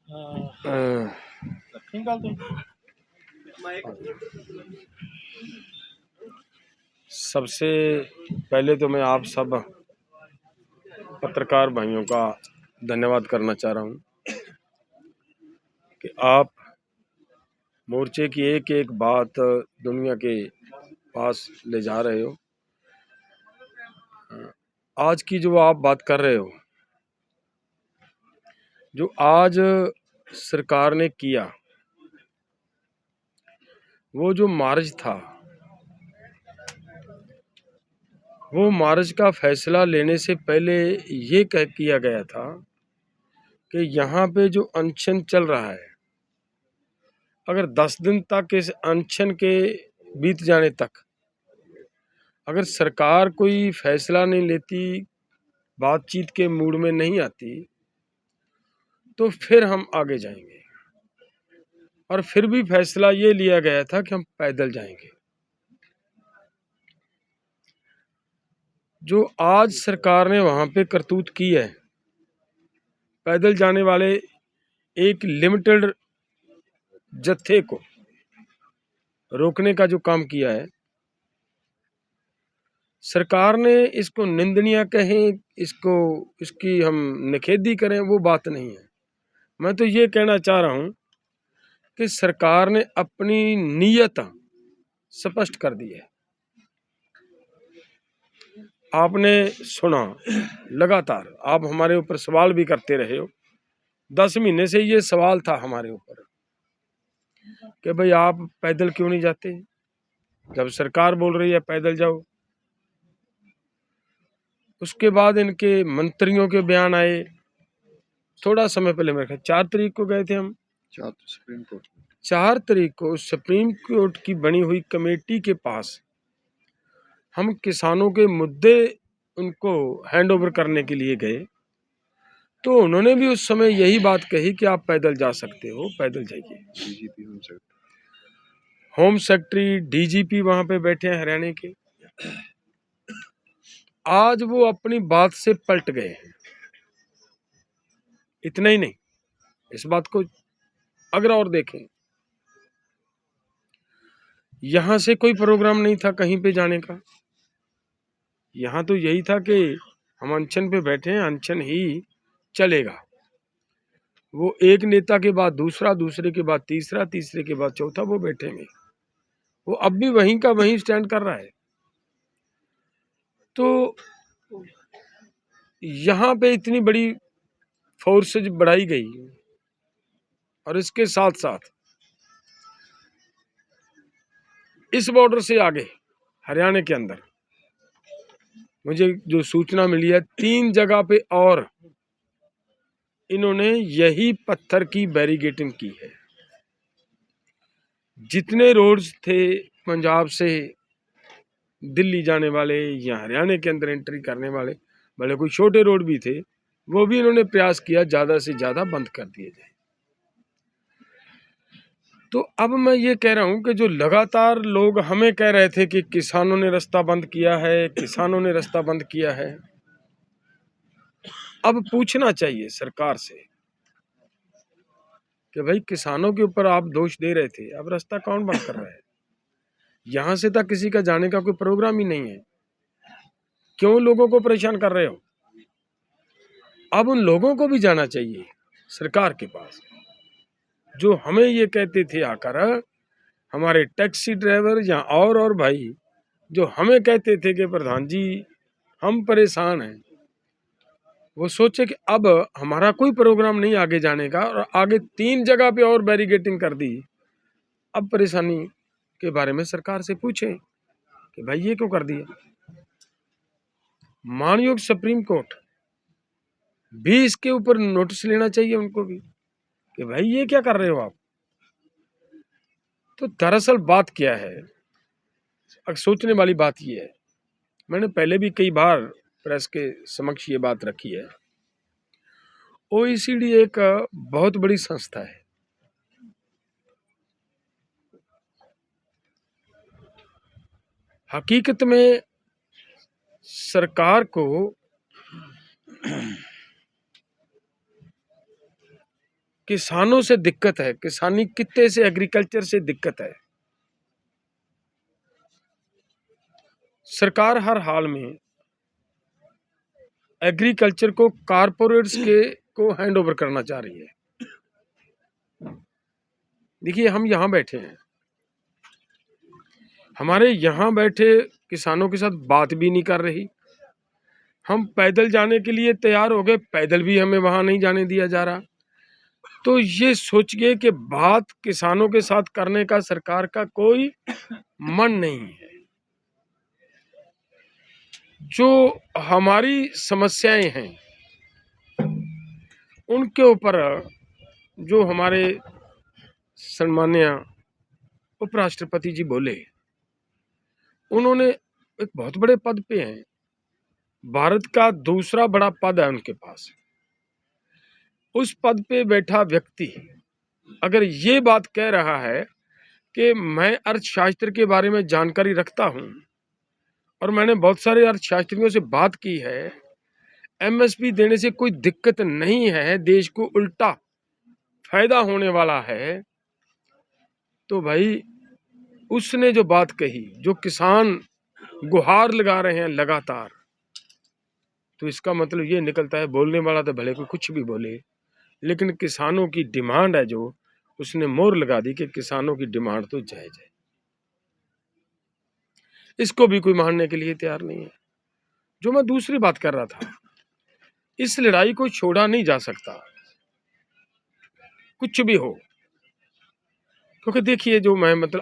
अ, सबसे पहले तो मैं आप सब पत्रकार भाइयों का धन्यवाद करना चाह रहा हूँ कि आप मोर्चे की एक एक बात दुनिया के पास ले जा रहे हो। आज की जो आप बात कर रहे हो, जो आज सरकार ने किया, वो जो मार्च था, वो मार्च का फैसला लेने से पहले ये किया गया था कि यहाँ पे जो अनशन चल रहा है, अगर 10 दिन तक इस अनशन के बीत जाने तक अगर सरकार कोई फैसला नहीं लेती, बातचीत के मूड में नहीं आती, तो फिर हम आगे जाएंगे। और फिर भी फैसला ये लिया गया था कि हम पैदल जाएंगे। जो आज सरकार ने वहां पे करतूत की है, पैदल जाने वाले एक लिमिटेड जत्थे को रोकने का जो काम किया है, सरकार ने इसको निंदनीय कहें, इसकी हम निखेधी करें, वो बात नहीं है। मैं तो ये कहना चाह रहा हूं कि सरकार ने अपनी नीयत स्पष्ट कर दी है। आपने सुना, लगातार आप हमारे ऊपर सवाल भी करते रहे हो। 10 महीने से ये सवाल था हमारे ऊपर कि भाई आप पैदल क्यों नहीं जाते, जब सरकार बोल रही है पैदल जाओ। उसके बाद इनके मंत्रियों के बयान आए। थोड़ा समय पहले मेरे ख्याल 4 तारीख को गए थे हम, 4 तारीख को सुप्रीम कोर्ट की बनी हुई कमेटी के पास हम किसानों के मुद्दे उनको हैंड ओवर करने के लिए गए, तो उन्होंने भी उस समय यही बात कही कि आप पैदल जा सकते हो, पैदल जाइए। डीजीपी, होम सेक्रेटरी, डीजीपी वहां पे बैठे हैं हरियाणा के। आज वो अपनी बात से पलट गए हैं। इतना ही नहीं, इस बात को अगर और देखें, यहां से कोई प्रोग्राम नहीं था कहीं पे जाने का। यहां तो यही था कि हम अनशन पे बैठे हैं, अनशन ही चलेगा। वो एक नेता के बाद दूसरा, दूसरे के बाद तीसरा, तीसरे के बाद चौथा वो बैठेंगे। वो अब भी वहीं का वहीं स्टैंड कर रहा है। तो यहाँ पे इतनी बड़ी फोर्सेज बढ़ाई गई, और इसके साथ साथ इस बॉर्डर से आगे हरियाणा के अंदर मुझे जो सूचना मिली है, 3 जगह पे और इन्होंने यही पत्थर की बैरिकेडिंग की है। जितने रोड्स थे पंजाब से दिल्ली जाने वाले या हरियाणा के अंदर एंट्री करने वाले, भले कोई छोटे रोड भी थे, वो भी इन्होंने प्रयास किया ज़्यादा से ज़्यादा बंद कर दिए जाए। तो अब मैं ये कह रहा हूं कि जो लगातार लोग हमें कह रहे थे कि किसानों ने रास्ता बंद किया है, किसानों ने रास्ता बंद किया है, अब पूछना चाहिए सरकार से कि भाई किसानों के ऊपर आप दोष दे रहे थे, अब रास्ता कौन बंद कर रहा है? यहां से तक किसी का जाने का कोई प्रोग्राम ही नहीं है, क्यों लोगों को परेशान कर रहे हो? अब उन लोगों को भी जाना चाहिए सरकार के पास, जो हमें ये कहते थे आकर, हमारे टैक्सी ड्राइवर या और भाई जो हमें कहते थे कि प्रधान जी हम परेशान हैं, वो सोचे कि अब हमारा कोई प्रोग्राम नहीं आगे जाने का, और आगे 3 जगह पे और बैरिकेडिंग कर दी। अब परेशानी के बारे में सरकार से पूछें कि भाई ये क्यों कर दिया। मानयोग सुप्रीम कोर्ट भी इसके ऊपर नोटिस लेना चाहिए उनको भी कि भाई ये क्या कर रहे हो आप। तो दरअसल बात क्या है, सोचने वाली बात ये है, मैंने पहले भी कई बार प्रेस के समक्ष ये बात रखी है। ओईसीडी एक बहुत बड़ी संस्था है। हकीकत में सरकार को किसानों से दिक्कत है, किसानी कित्ते से, एग्रीकल्चर से दिक्कत है। सरकार हर हाल में एग्रीकल्चर को कारपोरेट्स के को हैंड ओवर करना चाह रही है। देखिए, हम यहाँ बैठे हैं, हमारे यहाँ बैठे किसानों के साथ बात भी नहीं कर रही। हम पैदल जाने के लिए तैयार हो गए, पैदल भी हमें वहां नहीं जाने दिया जा रहा। तो ये सोचिए कि बात किसानों के साथ करने का सरकार का कोई मन नहीं है। जो हमारी समस्याएं हैं उनके ऊपर जो हमारे सम्माननीय उपराष्ट्रपति जी बोले, उन्होंने एक बहुत बड़े पद पे हैं, भारत का दूसरा बड़ा पद है उनके पास। उस पद पे बैठा व्यक्ति अगर ये बात कह रहा है कि मैं अर्थशास्त्र के बारे में जानकारी रखता हूं और मैंने बहुत सारे अर्थशास्त्रियों से बात की है, एमएसपी देने से कोई दिक्कत नहीं है, देश को उल्टा फायदा होने वाला है, तो भाई उसने जो बात कही, जो किसान गुहार लगा रहे हैं लगातार, तो इसका मतलब ये निकलता है बोलने वाला तो भले कोई कुछ भी बोले, लेकिन किसानों की डिमांड है जो उसने मोहर लगा दी कि किसानों की डिमांड तो जायज है। इसको भी कोई मानने के लिए तैयार नहीं है। जो मैं दूसरी बात कर रहा था, इस लड़ाई को छोड़ा नहीं जा सकता, कुछ भी हो, क्योंकि देखिए जो मैं मतलब